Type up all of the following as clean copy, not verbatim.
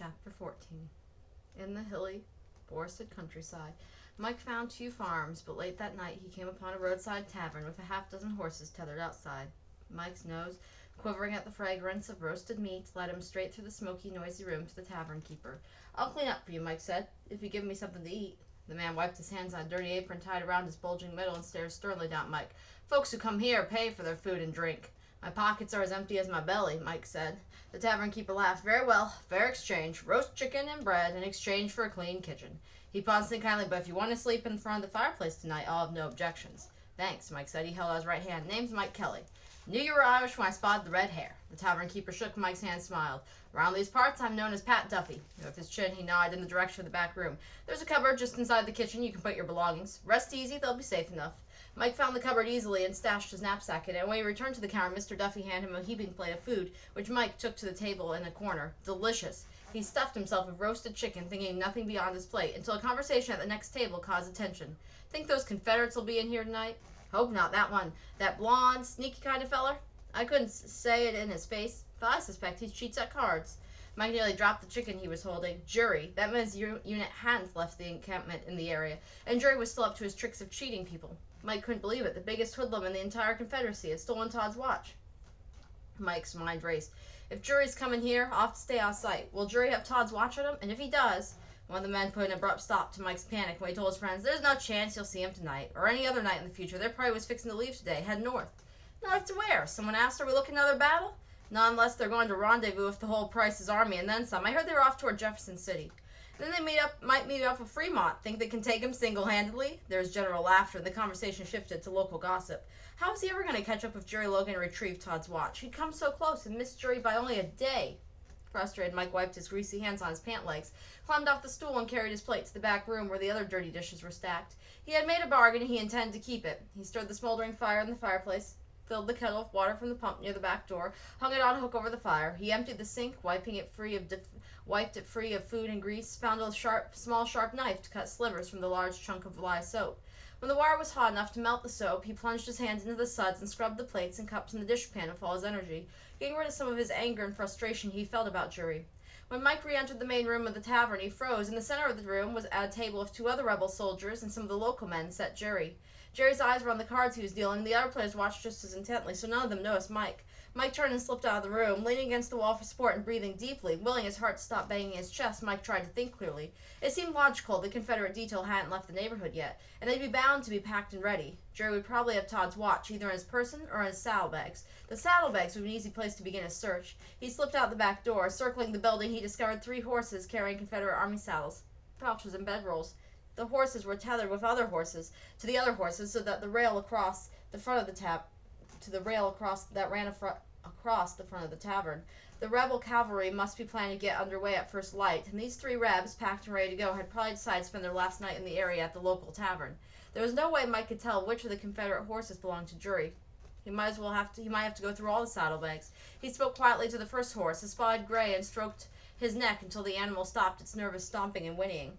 Chapter 14. In the hilly, forested countryside, Mike found 2 farms, but late that night he came upon a roadside tavern with a half-dozen horses tethered outside. Mike's nose, quivering at the fragrance of roasted meat, led him straight through the smoky, noisy room to the tavern keeper. "I'll clean up for you," Mike said, "if you give me something to eat." The man wiped his hands on a dirty apron tied around his bulging middle and stared sternly down at Mike. "Folks who come here pay for their food and drink." "My pockets are as empty as my belly," Mike said. The tavern keeper laughed. "Very well. Fair exchange. Roast chicken and bread in exchange for a clean kitchen." He paused and kindly, "But if you want to sleep in front of the fireplace tonight, I'll have no objections." "Thanks," Mike said. He held out his right hand. "Name's Mike Kelly. Knew you were Irish when I spotted the red hair." The tavern keeper shook Mike's hand and smiled. "Around these parts, I'm known as Pat Duffy." With his chin, he nodded in the direction of the back room. "There's a cupboard just inside the kitchen. You can put your belongings. Rest easy. They'll be safe enough." Mike found the cupboard easily and stashed his knapsack in it. When he returned to the counter, Mr. Duffy handed him a heaping plate of food, which Mike took to the table in a corner. Delicious. He stuffed himself with roasted chicken, thinking nothing beyond his plate, until a conversation at the next table caused attention. "Think those Confederates will be in here tonight?" "Hope not. That one. That blonde, sneaky kind of feller?" "I couldn't say it in his face, but I suspect he cheats at cards." Mike nearly dropped the chicken he was holding. Jury. That meant his unit hadn't left the encampment in the area, and Jury was still up to his tricks of cheating people. Mike couldn't believe it. The biggest hoodlum in the entire Confederacy had stolen Todd's watch. Mike's mind raced. "If Jury's coming here, I'll have to stay out of sight. Will Jury have Todd's watch on him? And if he does..." One of the men put an abrupt stop to Mike's panic when he told his friends, "There's no chance you'll see him tonight, or any other night in the future. Their party was fixing to leave today, head north." "North to where?" Someone asked. "Are we looking at another battle?" "Not unless they're going to rendezvous with the whole Price's army and then some. I heard they were off toward Jefferson City." "Then they might meet up with Fremont. Think they can take him single-handedly?" There was general laughter, and the conversation shifted to local gossip. How was he ever going to catch up with Jerry Logan and retrieve Todd's watch? He'd come so close and missed Jerry by only a day. Frustrated, Mike wiped his greasy hands on his pant legs, climbed off the stool, and carried his plate to the back room where the other dirty dishes were stacked. He had made a bargain, and he intended to keep it. He stirred the smoldering fire in the fireplace, filled the kettle with water from the pump near the back door, hung it on a hook over the fire. He emptied the sink, wiped it free of food and grease, found a small sharp knife to cut slivers from the large chunk of lye soap. When the water was hot enough to melt the soap, he plunged his hands into the suds and scrubbed the plates and cups in the dishpan with all his energy, getting rid of some of his anger and frustration he felt about Jury. When Mike re-entered the main room of the tavern, he froze. In the center of the room was at a table with 2 other rebel soldiers and some of the local men sat Jerry. Jerry's eyes were on the cards he was dealing. The other players watched just as intently, so none of them noticed Mike. Mike turned and slipped out of the room, leaning against the wall for support and breathing deeply. Willing his heart to stop banging his chest, Mike tried to think clearly. It seemed logical the Confederate detail hadn't left the neighborhood yet, and they'd be bound to be packed and ready. Jerry would probably have Todd's watch, either in his person or in his saddlebags. The saddlebags would be an easy place to begin his search. He slipped out the back door. Circling the building, he discovered 3 horses carrying Confederate Army saddles, pouches, and bedrolls. The horses were tethered with other horses to the other horses, so that the rail across the front of the across the front of the tavern. The rebel cavalry must be planning to get underway at first light, and these 3 rebs, packed and ready to go, had probably decided to spend their last night in the area at the local tavern. There was no way Mike could tell which of the Confederate horses belonged to Jury. He might have to go through all the saddlebags. He spoke quietly to the first horse, a spotted gray, and stroked his neck until the animal stopped its nervous stomping and whinnying.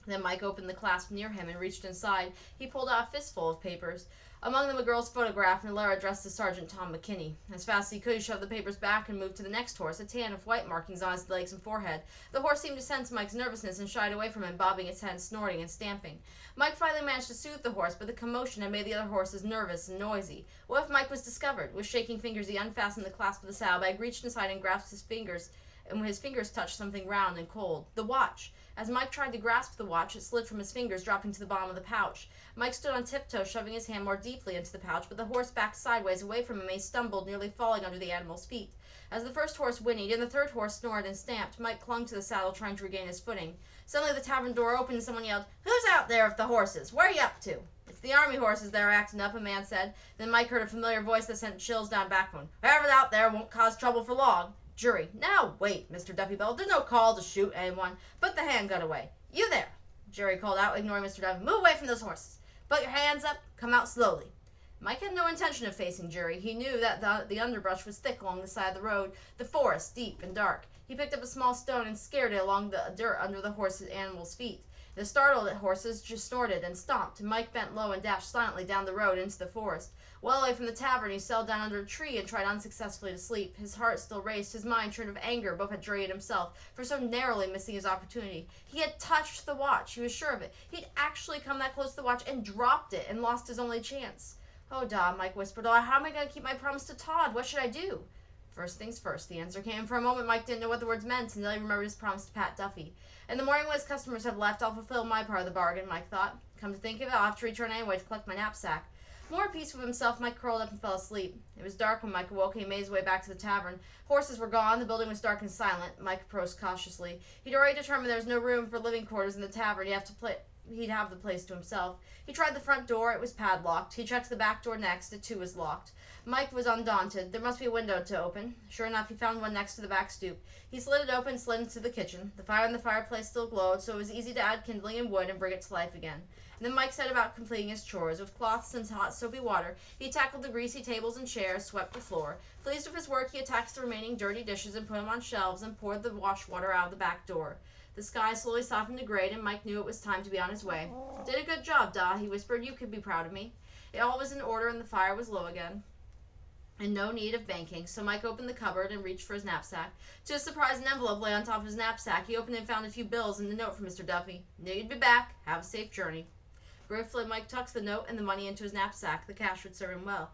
Then Mike opened the clasp near him and reached inside. He pulled out a fistful of papers, among them a girl's photograph and a letter addressed to Sergeant Tom McKinney. As fast as he could, he shoved the papers back and moved to the next horse, a tan with white markings on his legs and forehead. The horse seemed to sense Mike's nervousness and shied away from him, bobbing its head, snorting and stamping. Mike finally managed to soothe the horse, but the commotion had made the other horses nervous and noisy. What if Mike was discovered? With shaking fingers, he unfastened the clasp of the saddlebag, reached inside and grasped his fingers, and when his fingers touched something round and cold. The watch. As Mike tried to grasp the watch, it slid from his fingers, dropping to the bottom of the pouch. Mike stood on tiptoe, shoving his hand more deeply into the pouch, but the horse backed sideways away from him, and he stumbled, nearly falling under the animal's feet. As the first horse whinnied and the third horse snored and stamped, Mike clung to the saddle, trying to regain his footing. Suddenly the tavern door opened and someone yelled, "Who's out there with the horses? Where are you up to?" "It's the army horses that are acting up," a man said. Then Mike heard a familiar voice that sent chills down backbone. "Whoever's out there won't cause trouble for long." Jury. "Now wait," Mr. Duffy bellowed. "There's no call to shoot anyone. Put the handgun away. You there," Jerry called out, ignoring Mr. Duffy. "Move away from those horses. Put your hands up. Come out slowly." Mike had no intention of facing Jerry. He knew that the underbrush was thick along the side of the road, the forest deep and dark. He picked up a small stone and scared it along the dirt under the animal's feet. The startled horses just snorted and stomped, and Mike bent low and dashed silently down the road into the forest. Well away from the tavern, he settled down under a tree and tried unsuccessfully to sleep. His heart still raced, his mind churned with anger both at Dre and himself for so narrowly missing his opportunity. He had touched the watch, he was sure of it. He'd actually come that close to the watch and dropped it and lost his only chance. "Oh, Dad," Mike whispered, "oh, how am I going to keep my promise to Todd? What should I do?" First things first, the answer came. For a moment, Mike didn't know what the words meant until he remembered his promise to Pat Duffy. In the morning when his customers have left, I'll fulfill my part of the bargain, Mike thought. Come to think of it, I'll have to return anyway to collect my knapsack. More at peace with himself, Mike curled up and fell asleep. It was dark when Mike awoke and he made his way back to the tavern. Horses were gone, the building was dark and silent. Mike approached cautiously. He'd already determined there was no room for living quarters in the tavern. He'd have the place to himself. He tried the front door, it was padlocked. He checked the back door next, it too was locked. Mike was undaunted. There must be a window to open. Sure enough, he found one next to the back stoop. He slid it open and slid into the kitchen. The fire in the fireplace still glowed, so it was easy to add kindling and wood and bring it to life again. And then Mike set about completing his chores. With cloths and hot soapy water, he tackled the greasy tables and chairs, swept the floor. Pleased with his work, he attacked the remaining dirty dishes and put them on shelves and poured the wash water out of the back door. The sky slowly softened to gray, and Mike knew it was time to be on his way. "Did a good job, Da," he whispered. "You could be proud of me." All was in order, and the fire was low again, and no need of banking, so Mike opened the cupboard and reached for his knapsack. To his surprise, an envelope lay on top of his knapsack. He opened it and found a few bills and a note from Mr. Duffy. "Knew you'd be back. Have a safe journey." Gratefully, Mike tucked the note and the money into his knapsack. The cash would serve him well.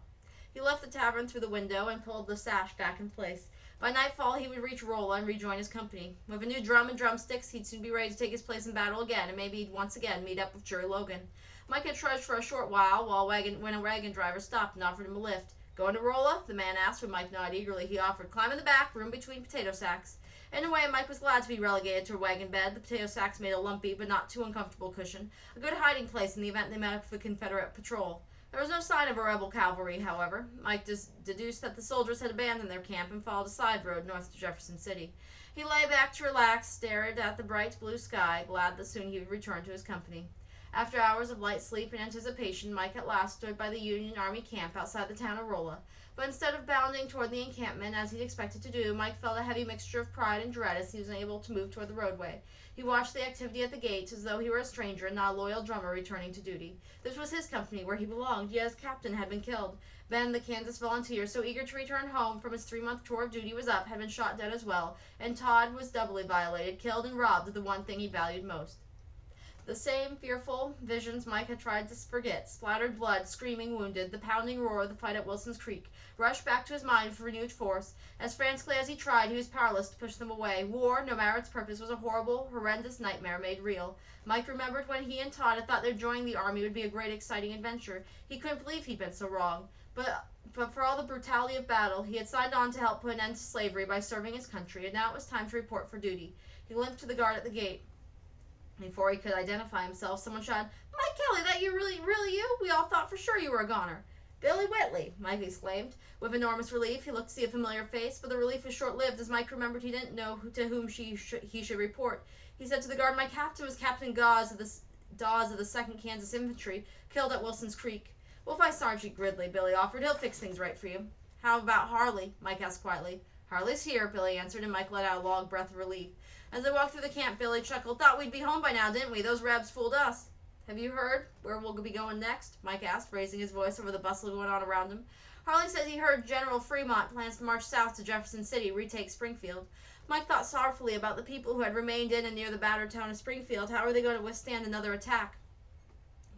He left the tavern through the window and pulled the sash back in place. By nightfall, he would reach Rolla and rejoin his company. With a new drum and drumsticks, he'd soon be ready to take his place in battle again, and maybe he'd once again meet up with Jerry Logan. Mike had trudged for a short while when a wagon driver stopped and offered him a lift. "Going to Rolla?" the man asked. When Mike nodded eagerly, he offered, "Climb in the back, room between potato sacks." In a way, Mike was glad to be relegated to a wagon bed. The potato sacks made a lumpy but not too uncomfortable cushion, a good hiding place in the event they met up with the Confederate patrol. There was no sign of a rebel cavalry, however. Mike deduced that the soldiers had abandoned their camp and followed a side road north to Jefferson City. He lay back to relax, stared at the bright blue sky, glad that soon he would return to his company. After hours of light sleep and anticipation, Mike at last stood by the Union Army camp outside the town of Rolla. But instead of bounding toward the encampment as he'd expected to do, Mike felt a heavy mixture of pride and dread as he was unable to move toward the roadway. He watched the activity at the gates as though he were a stranger and not a loyal drummer returning to duty. This was his company, where he belonged, yet his captain had been killed. Ben, the Kansas volunteer, so eager to return home from his 3-month tour of duty was up, had been shot dead as well, and Todd was doubly violated, killed and robbed of the one thing he valued most. The same fearful visions Mike had tried to forget, splattered blood, screaming wounded, the pounding roar of the fight at Wilson's Creek, rushed back to his mind with renewed force. As frantically as he tried, he was powerless to push them away. War, no matter its purpose, was a horrible, horrendous nightmare made real. Mike remembered when he and Todd had thought their joining the army would be a great, exciting adventure. He couldn't believe he'd been so wrong. But for all the brutality of battle, he had signed on to help put an end to slavery by serving his country, and now it was time to report for duty. He limped to the guard at the gate. Before he could identify himself, someone shouted, "Mike Kelly, that you really you? We all thought for sure you were a goner." "Billy Whitley," Mike exclaimed. With enormous relief, he looked to see a familiar face, but the relief was short-lived as Mike remembered he didn't know to whom he should report. He said to the guard, "My captain was Captain Dawes of the 2nd Kansas Infantry, killed at Wilson's Creek." "We'll find Sergeant Gridley," Billy offered. "He'll fix things right for you." "How about Harley?" Mike asked quietly. "Harley's here," Billy answered, and Mike let out a long breath of relief. As they walked through the camp, Billy chuckled. "Thought we'd be home by now, didn't we? Those Rebs fooled us." "Have you heard where we'll be going next?" Mike asked, raising his voice over the bustle going on around him. Harley said he heard General Fremont plans to march south to Jefferson City, retake Springfield. Mike thought sorrowfully about the people who had remained in and near the battered town of Springfield. How were they going to withstand another attack?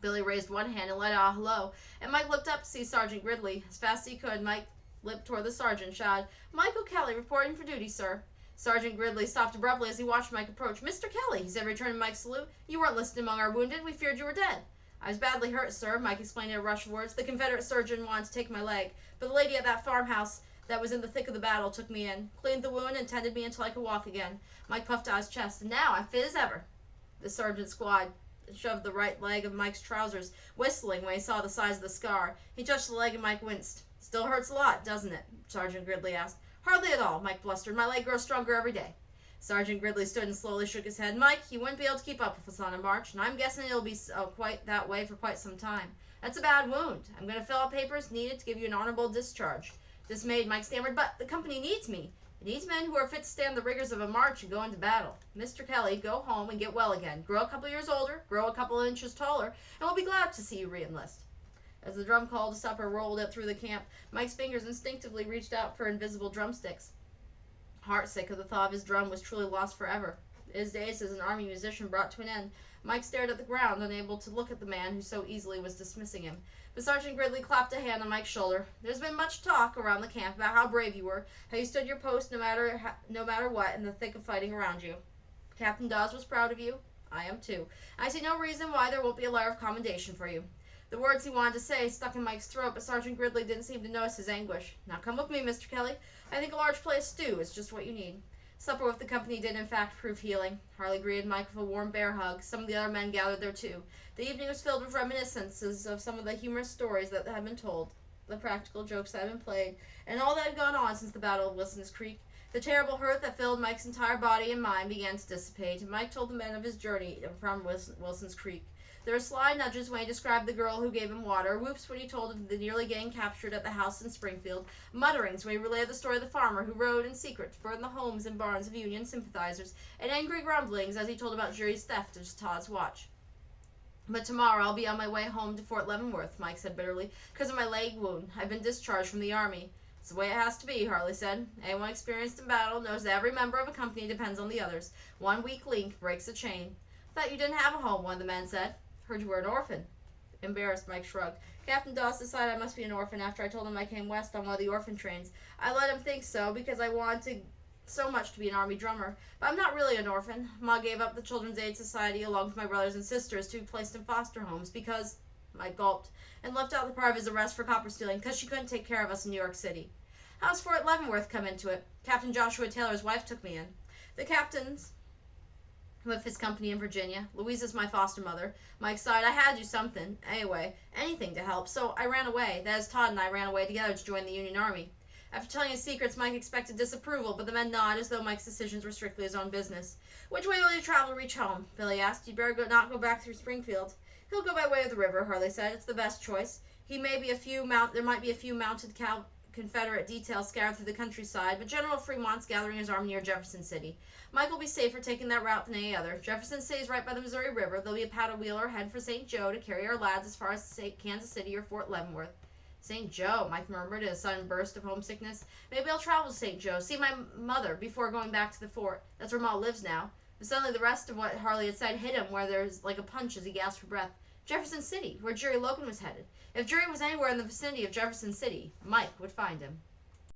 Billy raised one hand and let out a hello, and Mike looked up to see Sergeant Gridley. As fast as he could, Mike limped toward the sergeant and shouted, "Michael Kelly, reporting for duty, sir." Sergeant Gridley stopped abruptly as he watched Mike approach. "Mr. Kelly," he said, returning Mike's salute, "you weren't listed among our wounded. We feared you were dead." "I was badly hurt, sir," Mike explained in a rush of words. "The Confederate surgeon wanted to take my leg, but the lady at that farmhouse that was in the thick of the battle took me in, cleaned the wound, and tended me until I could walk again." Mike puffed out his chest. "And now I'm fit as ever." The sergeant shoved the right leg of Mike's trousers, whistling when he saw the size of the scar. He touched the leg and Mike winced. "Still hurts a lot, doesn't it?" Sergeant Gridley asked. "Hardly at all," Mike blustered. "My leg grows stronger every day." Sergeant Gridley stood and slowly shook his head. "Mike, you wouldn't be able to keep up with us on a march, and I'm guessing it'll be quite that way for quite some time. That's a bad wound. I'm going to fill out papers needed to give you an honorable discharge." Dismayed, Mike stammered, "But the company needs me." It needs men who are fit to stand the rigors of a march and go into battle. Mr. Kelly, go home and get well again. Grow a couple years older, grow a couple inches taller, and we'll be glad to see you re-enlist. As the drum call to supper rolled up through the camp, Mike's fingers instinctively reached out for invisible drumsticks. Heartsick at the thought of his drum was truly lost forever. His days as an army musician brought to an end. Mike stared at the ground, unable to look at the man who so easily was dismissing him. But Sergeant Gridley clapped a hand on Mike's shoulder. There's been much talk around the camp about how brave you were, how you stood your post no matter what in the thick of fighting around you. Captain Dawes was proud of you. I am too. I see no reason why there won't be a letter of commendation for you. The words he wanted to say stuck in Mike's throat, but Sergeant Gridley didn't seem to notice his anguish. Now come with me, Mr. Kelly. I think a large plate of stew is just what you need. Supper with the company did in fact prove healing. Harley greeted Mike with a warm bear hug. Some of the other men gathered there too. The evening was filled with reminiscences of some of the humorous stories that had been told, the practical jokes that had been played, and all that had gone on since the Battle of Wilson's Creek. The terrible hurt that filled Mike's entire body and mind began to dissipate, and Mike told the men of his journey from Wilson's Creek. There were sly nudges when he described the girl who gave him water, whoops when he told of the nearly getting captured at the house in Springfield, mutterings when he relayed the story of the farmer who rode in secret to burn the homes and barns of Union sympathizers, and angry grumblings as he told about Jerry's theft of Todd's watch. But tomorrow I'll be on my way home to Fort Leavenworth, Mike said bitterly, because of my leg wound. I've been discharged from the Army. It's the way it has to be, Harley said. Anyone experienced in battle knows that every member of a company depends on the others. One weak link breaks a chain. Thought you didn't have a home, one of the men said. Heard you were an orphan. Embarrassed, Mike shrugged. Captain Doss decided I must be an orphan after I told him I came west on one of the orphan trains. I let him think so because I wanted so much to be an army drummer. But I'm not really an orphan. Ma gave up the Children's Aid Society along with my brothers and sisters to be placed in foster homes because, Mike gulped, and left out the part of his arrest for copper stealing because she couldn't take care of us in New York City. How's Fort Leavenworth come into it? Captain Joshua Taylor's wife took me in. The captain's with his company in Virginia. Louisa's my foster mother. Mike sighed. I had to do something. Anyway, anything to help. So I ran away. That is, Todd and I ran away together to join the Union Army. After telling his secrets, Mike expected disapproval, but the men nodded as though Mike's decisions were strictly his own business. Which way will you travel to reach home? Billy asked. You'd better not go back through Springfield. He'll go by way of the river, Harley said. It's the best choice. There might be a few mounted Confederate details scattered through the countryside, but General Fremont's gathering his army near Jefferson City. Mike will be safer taking that route than any other. Jefferson City is right by the Missouri River. There'll be a paddle wheeler head for St. Joe to carry our lads as far as Kansas City or Fort Leavenworth. St. Joe, Mike murmured in a sudden burst of homesickness. Maybe I'll travel to St. Joe, see my mother before going back to the fort. That's where Ma lives now. But suddenly the rest of what Harley had said hit him where there's like a punch as he gasped for breath. Jefferson City, where Jerry Logan was headed. If Jerry was anywhere in the vicinity of Jefferson City, Mike would find him.